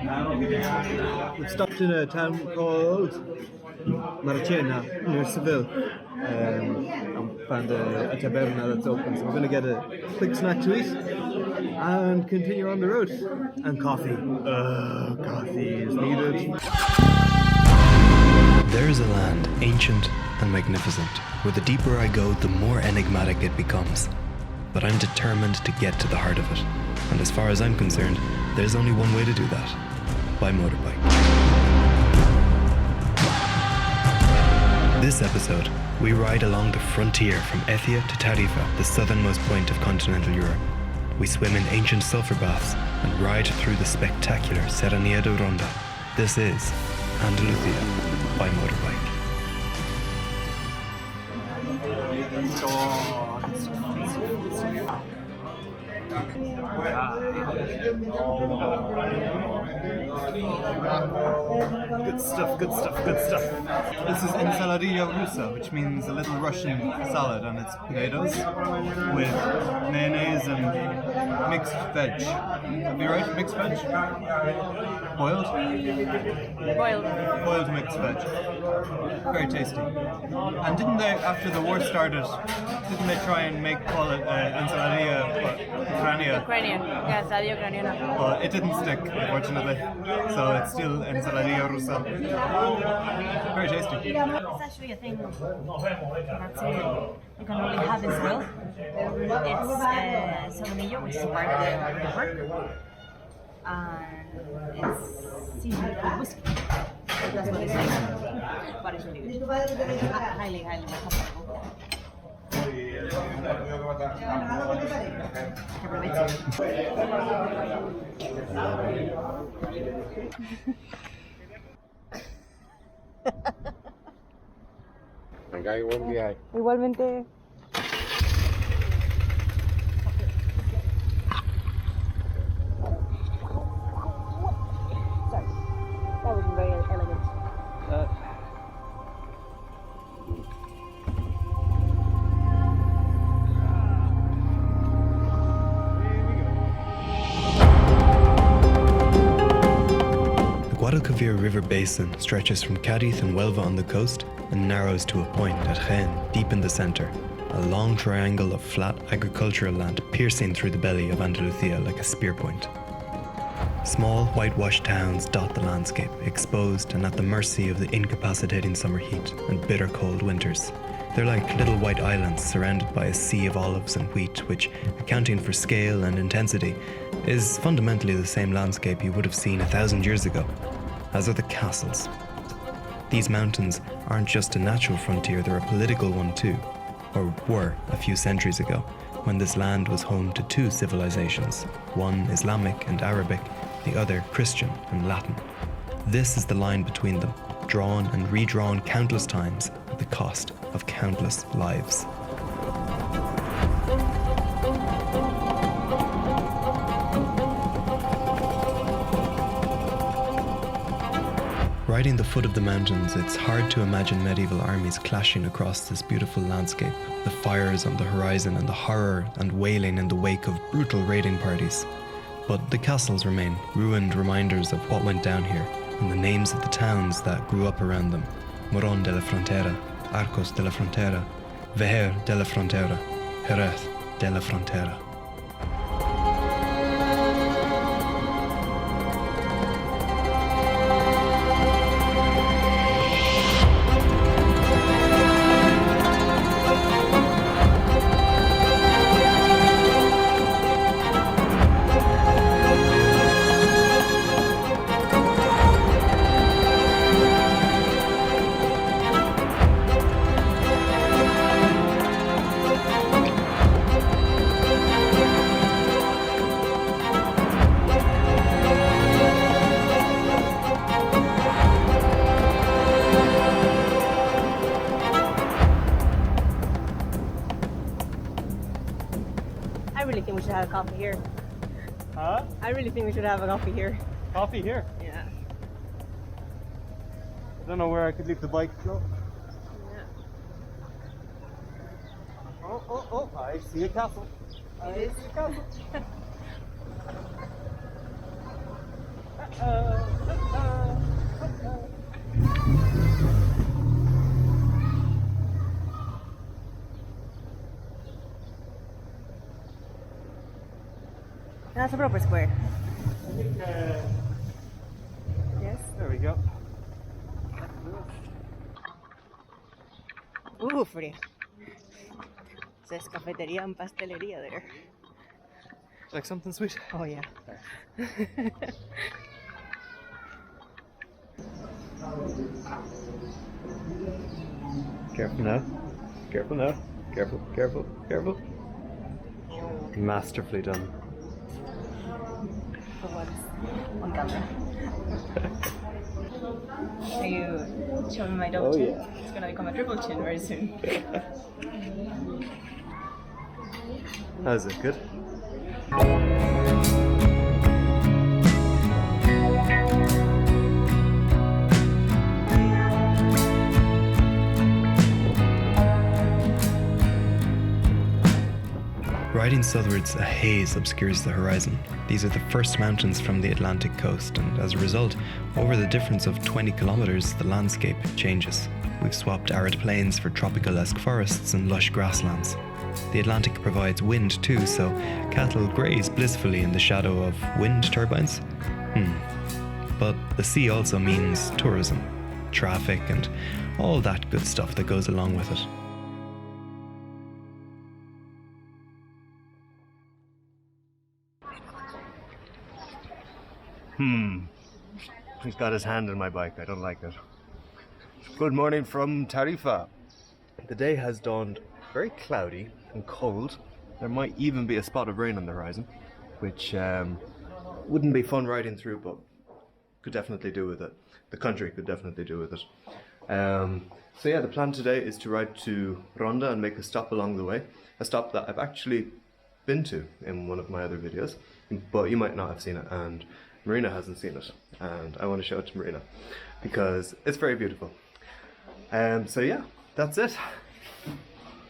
We've stopped in a town called Marchena near Seville. And found a taberna that's open, so we're going to get a quick snack to eat and continue on the road. And coffee. Coffee is needed. There is a land ancient and magnificent, where the deeper I go, the more enigmatic it becomes. But I'm determined to get to the heart of it. And as far as I'm concerned, there's only one way to do that. By motorbike. This episode, we ride along the frontier from Ep.1 to Tarifa, the southernmost point of continental Europe. We swim in ancient sulfur baths and ride through the spectacular Serranía de Ronda. This is Andalucía by motorbike. Good stuff, good stuff, good stuff. This is ensaladilla rusa, which means a little Russian salad, and it's potatoes with mayonnaise and mixed veg. That'd be right? Mixed veg? Boiled? Boiled mixed veg. Very tasty. And didn't they, after the war started, didn't they try and call it ensaladilla Ukrainian, yes, ensaladilla ucraniana. Well, it didn't stick, unfortunately. So it's still ensaladilla rusa. Very tasty. It's actually a thing that you can only have in Seville. It's solomillo, which is a part of the river. And it's seasoned with whiskey. That's what they say. But it's really good. Highly recommendable. Venga, y buen viaje. Igualmente. Sorry, that wasn't very elegant. The Guadalquivir River basin stretches from Cadiz and Huelva on the coast and narrows to a point at Jaén, deep in the centre, a long triangle of flat agricultural land piercing through the belly of Andalucía like a spear point. Small whitewashed towns dot the landscape, exposed and at the mercy of the incapacitating summer heat and bitter cold winters. They're like little white islands surrounded by a sea of olives and wheat, which, accounting for scale and intensity, is fundamentally the same landscape you would have seen 1,000 years ago, as are the castles. These mountains aren't just a natural frontier, they're a political one too, or were a few centuries ago, when this land was home to two civilizations, one Islamic and Arabic, the other Christian and Latin. This is the line between them, drawn and redrawn countless times at the cost of countless lives. Riding the foot of the mountains, it's hard to imagine medieval armies clashing across this beautiful landscape, the fires on the horizon and the horror and wailing in the wake of brutal raiding parties. But the castles remain, ruined reminders of what went down here, and the names of the towns that grew up around them. Morón de la Frontera, Arcos de la Frontera, Vejer de la Frontera, Jerez de la Frontera. I really think we should have a coffee here. Huh? I really think we should have a coffee here. Coffee here? Yeah. I don't know where I could leave the bike. No. Yeah. Oh, I see a castle. I see a castle. That's a proper square. Yes. There we go. Frío. There's cafetería and pastelería there. Like something sweet? Oh yeah. Careful now. Careful now. Careful, careful, careful. Masterfully done. For once, on camera. Are you showing my double chin? Yeah. It's gonna become a triple chin very soon. How's it? Good? Riding southwards, a haze obscures the horizon. These are the first mountains from the Atlantic coast, and as a result, over the difference of 20 kilometres, the landscape changes. We've swapped arid plains for tropical-esque forests and lush grasslands. The Atlantic provides wind too, so cattle graze blissfully in the shadow of wind turbines. But the sea also means tourism, traffic, and all that good stuff that goes along with it. He's got his hand on my bike. I don't like it. Good morning from Tarifa. The day has dawned very cloudy and cold. There might even be a spot of rain on the horizon, which wouldn't be fun riding through, but could definitely do with it. The country could definitely do with it. So yeah, the plan today is to ride to Ronda and make a stop along the way. A stop that I've actually been to in one of my other videos, but you might not have seen it, and Marina hasn't seen it, and I want to show it to Marina because it's very beautiful. So yeah, that's it.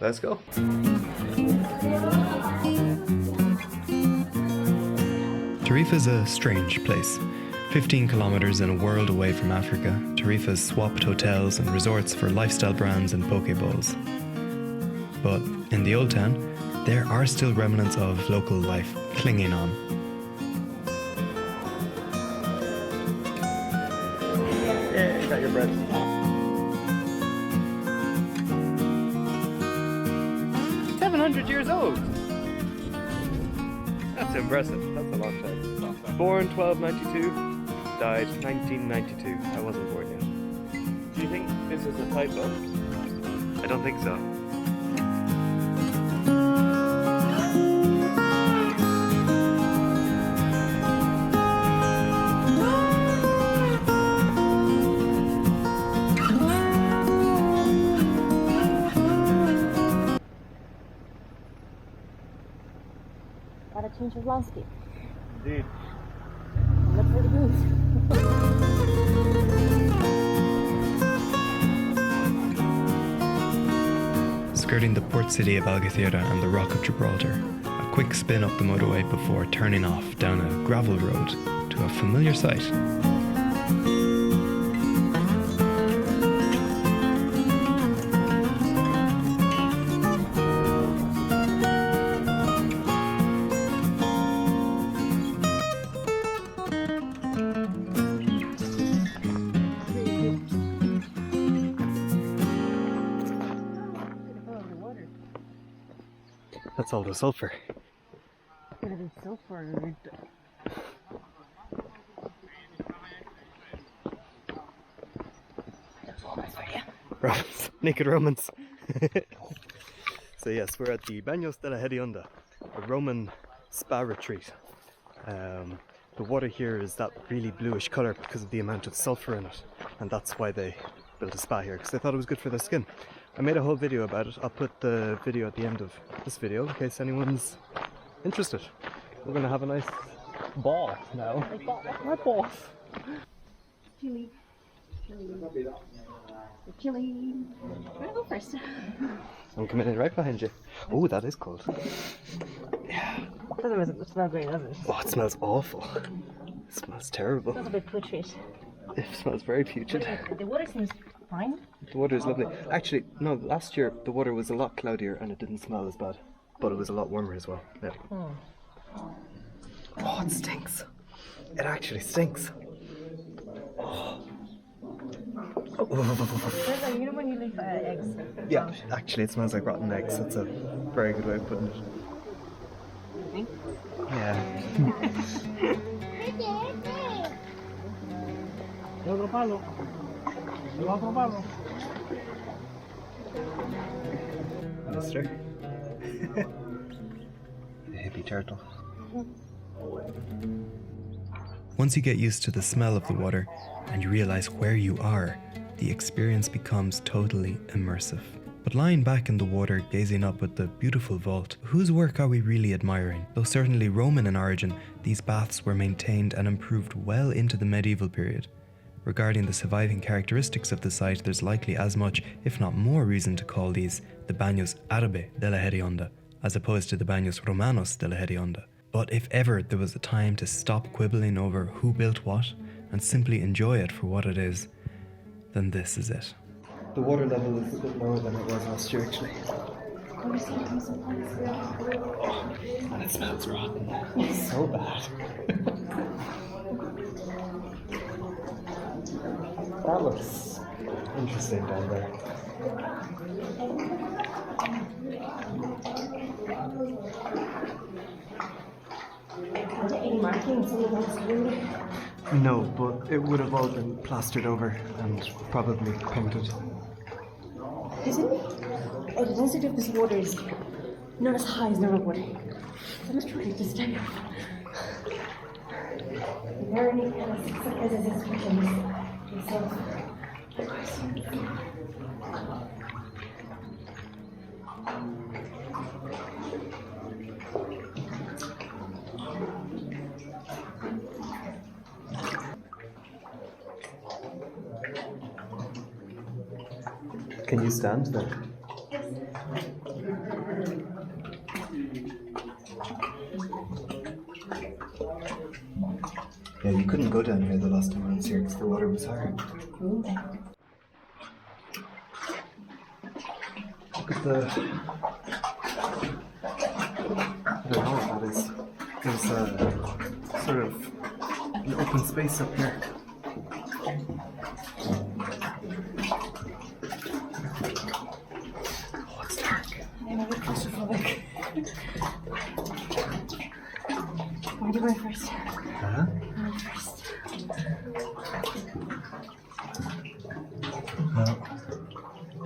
Let's go. Tarifa is a strange place. 15 kilometres and a world away from Africa, Tarifa's swapped hotels and resorts for lifestyle brands and pokeballs. But in the old town, there are still remnants of local life clinging on. Yeah, you got your bread. Years old. That's impressive. That's a long time. Born 1292, died 1992. I wasn't born yet. Do you think this is a typo? I don't think so. Gotta change your landscape. Indeed. Look for the booth. Skirting the port city of Algeciras and the Rock of Gibraltar, a quick spin up the motorway before turning off down a gravel road to a familiar sight. That's all the sulfur. Gonna be sulfur. Romans. Naked Romans. So yes, we're at the baños de la hedionda, a Roman spa retreat. The water here is that really bluish colour because of the amount of sulfur in it, and that's why they built a spa here, because they thought it was good for their skin. I made a whole video about it. I'll put the video at the end of this video in case anyone's interested. We're gonna have a nice ball now. My balls. Chili. Chili. We're gonna go first. I'm coming in right behind you. Oh, that is cold. Yeah. Doesn't smell great, does it? Oh, it smells awful. It smells terrible. Smells a bit putrid. It smells very putrid. The water seems fine. The water is lovely. Actually, no, last year the water was a lot cloudier and it didn't smell as bad. But it was a lot warmer as well. Yeah. Oh, it stinks. It actually stinks. You know when you leave eggs? Yeah, actually it smells like rotten eggs. That's a very good way of putting it. You think? Yeah. Mister. The hippie turtle. Once you get used to the smell of the water and you realize where you are, the experience becomes totally immersive. But lying back in the water, gazing up at the beautiful vault, whose work are we really admiring? Though certainly Roman in origin, these baths were maintained and improved well into the medieval period. Regarding the surviving characteristics of the site, there's likely as much, if not more, reason to call these the baños árabe de la hedionda, as opposed to the baños romanos de la hedionda. But if ever there was a time to stop quibbling over who built what and simply enjoy it for what it is, then this is it. The water level is a bit lower than it was last year, actually. And it smells rotten. It's so bad. That looks interesting down there. Any markings in the No, but it would have all been plastered over and probably painted. Isn't it? The density of this water is not as high as normal water. I'm just trying to stand up. There are any kind of expressions. Can you stand there? Yeah, you couldn't go down here the last time I was here because the water was higher. Look at the... I don't know what that is. There's sort of an open space up here. Oh, it's dark. I'm a bit claustrophobic. Where do you go first? Huh? First. Well,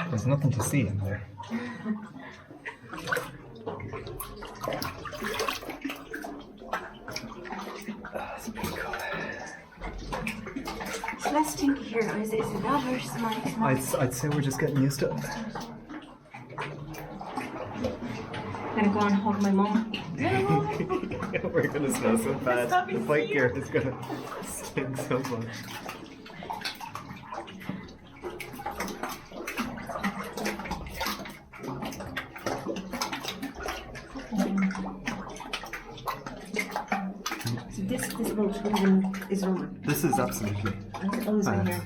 there's nothing to see in there. That's pretty cool. So let's think here. Is it that or is it my I'd say we're just getting used to it. I'm gonna go and hug my mum. We're gonna smell so bad. The bike gear is gonna stink so much. So this boat is Roman. This is absolutely. It's always been here.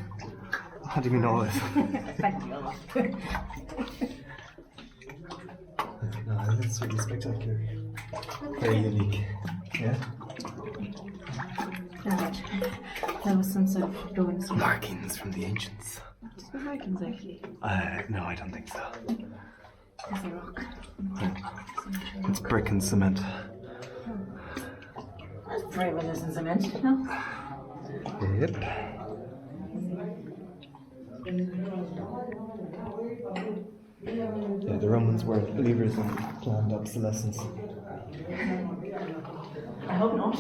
How do you know it? Thank you a lot. No, that's really spectacular. Very unique. Yeah? Alright. That was some sort of drawings. Markings from the ancients. Just markings actually. No, I don't think so. There's a rock. It's brick and cement. That's very well as in cement, no? Yep. Yeah, the Romans weren't believers in planned obsolescence. I hope not.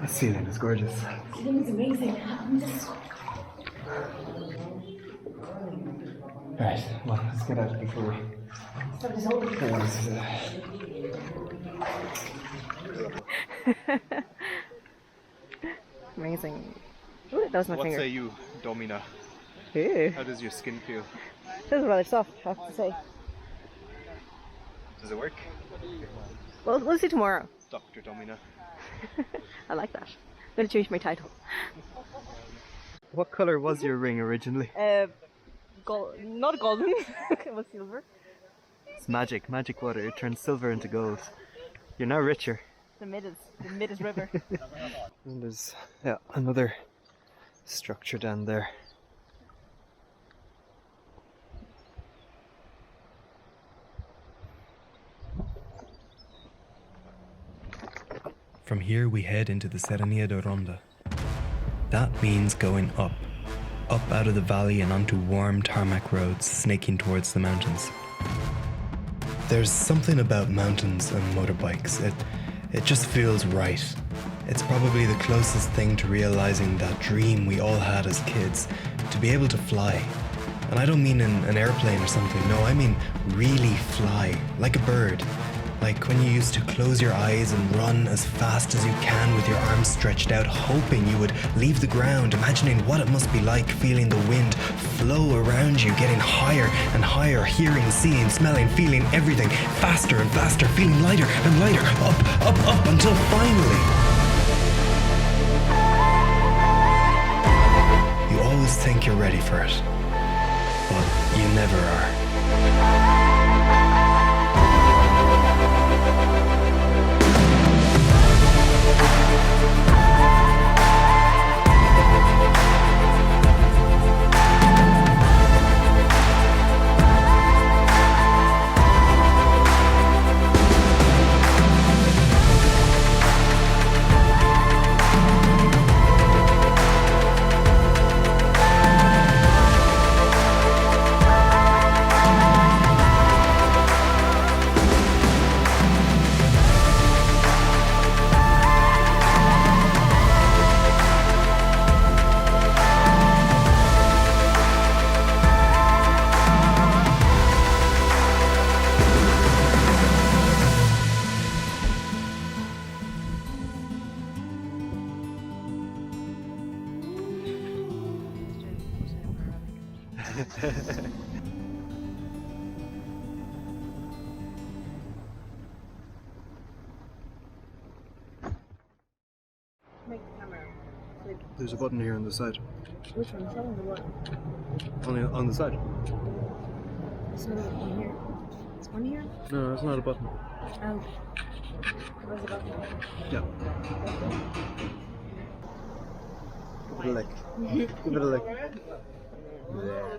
The ceiling is gorgeous. The ceiling is amazing. I'm just... Right, well, let's get out before we... Stop this whole... Amazing. Ooh, that was my What finger. say you, Domina? Ooh. How does your skin feel? This is rather soft, I have to say. Does it work? Well, we'll see tomorrow. Dr. Domina. I like that. I'm going to change my title. What colour was your ring originally? Not golden. It was silver. It's magic water. It turns silver into gold. You're now richer. The Midas River. And there's another structure down there. From here we head into the Serranía de Ronda. That means going up out of the valley and onto warm tarmac roads snaking towards the mountains. There's something about mountains and motorbikes. It just feels right. It's probably the closest thing to realizing that dream we all had as kids, to be able to fly. And I don't mean in an airplane or something, no, I mean really fly, like a bird. Like when you used to close your eyes and run as fast as you can with your arms stretched out, hoping you would leave the ground, imagining what it must be like feeling the wind flow around you, getting higher and higher, hearing, seeing, smelling, feeling everything, faster and faster, feeling lighter and lighter, up, until finally... You always think you're ready for it, but you never are. Make the camera click. There's a button here on the side. Which one? Show them the one. Only on the side. It's not on here. It's on here? No, it's not a button. Oh. Where's the button? Yeah. Give it a lick. Give it a lick. There.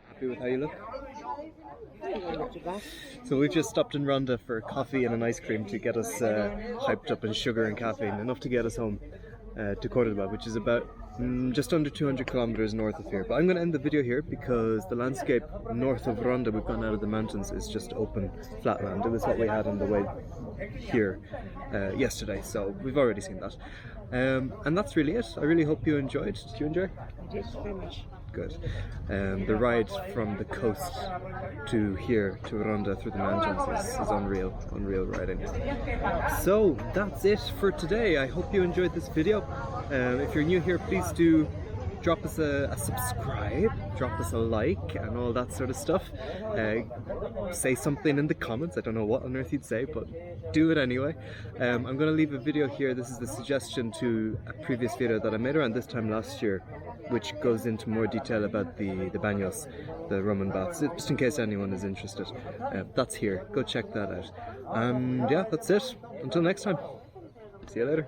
Happy with how you look? So we've just stopped in Ronda for coffee and an ice cream to get us hyped up in sugar and caffeine, enough to get us home to Cordoba, which is about just under 200 kilometers north of here. But I'm going to end the video here because the landscape north of Ronda, we've gone out of the mountains, is just open flatland. It was what we had on the way here yesterday, so we've already seen that. And that's really it. I really hope you enjoyed. Did you enjoy? I did very much. Good. The ride from the coast to here, to Ronda through the mountains is unreal riding. So that's it for today. I hope you enjoyed this video. If you're new here, please do drop us a subscribe, drop us a like and all that sort of stuff. Say something in the comments. I don't know what on earth you'd say, but do it anyway. I'm going to leave a video here. This is the suggestion to a previous video that I made around this time last year, which goes into more detail about the baños, the Roman baths, just in case anyone is interested. That's here. Go check that out. And yeah, that's it. Until next time. See you later.